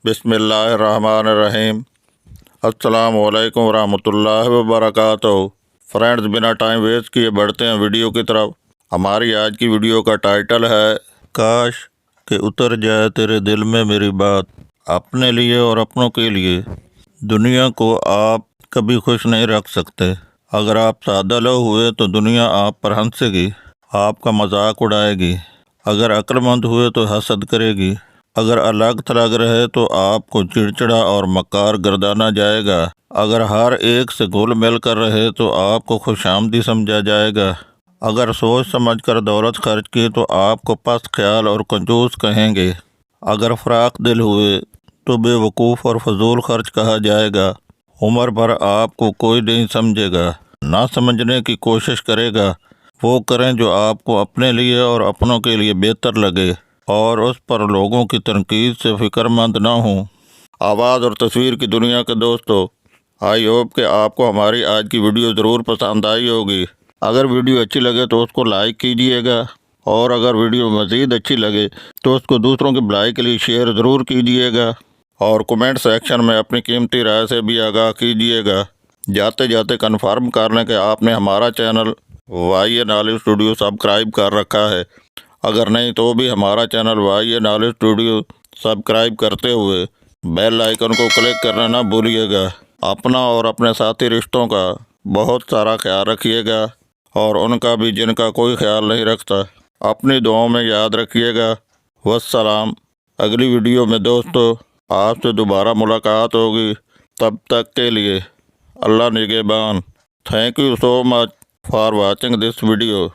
بسم اللہ الرحمن الرحیم۔ السلام علیکم ورحمۃ اللہ وبرکاتہ۔ فرینڈز، بنا ٹائم ویسٹ کیے بڑھتے ہیں ویڈیو کی طرف۔ ہماری آج کی ویڈیو کا ٹائٹل ہے کاش کہ اتر جائے تیرے دل میں میری بات، اپنے لیے اور اپنوں کے لیے۔ دنیا کو آپ کبھی خوش نہیں رکھ سکتے۔ اگر آپ سادہ لو ہوئے تو دنیا آپ پر ہنسے گی، آپ کا مذاق اڑائے گی۔ اگر عقل مند ہوئے تو حسد کرے گی۔ اگر الگ تھلگ رہے تو آپ کو چڑچڑا اور مکار گردانا جائے گا۔ اگر ہر ایک سے گھل مل کر رہے تو آپ کو خوش آمدی سمجھا جائے گا۔ اگر سوچ سمجھ کر دولت خرچ کی تو آپ کو پست خیال اور کنجوس کہیں گے۔ اگر فراق دل ہوئے تو بے وقوف اور فضول خرچ کہا جائے گا۔ عمر بھر آپ کو کوئی نہیں سمجھے گا، نہ سمجھنے کی کوشش کرے گا۔ وہ کریں جو آپ کو اپنے لیے اور اپنوں کے لیے بہتر لگے، اور اس پر لوگوں کی تنقید سے فکر مند نہ ہوں۔ آواز اور تصویر کی دنیا کے دوستو، آئی ہوپ کہ آپ کو ہماری آج کی ویڈیو ضرور پسند آئی ہوگی۔ اگر ویڈیو اچھی لگے تو اس کو لائک کیجیے گا، اور اگر ویڈیو مزید اچھی لگے تو اس کو دوسروں کی بھلائی کے لیے شیئر ضرور کیجیے گا، اور کمنٹ سیکشن میں اپنی قیمتی رائے سے بھی آگاہ کیجیے گا۔ جاتے جاتے کنفرم کر لیں کہ آپ نے ہمارا channel Y A knowledge studio subscribe کر رکھا ہے۔ اگر نہیں تو بھی ہمارا channel Y A knowledge studio subscribe کرتے ہوئے بیل آئیکن کو کلک کرنا نہ بھولیے گا۔ اپنا اور اپنے ساتھی رشتوں کا بہت سارا خیال رکھیے گا، اور ان کا بھی جن کا کوئی خیال نہیں رکھتا۔ اپنی دعاؤں میں یاد رکھیے گا۔ والسلام۔ اگلی ویڈیو میں دوستو آپ سے دوبارہ ملاقات ہوگی۔ تب تک کے لیے اللہ نگہبان۔ Thank you so much for watching this video.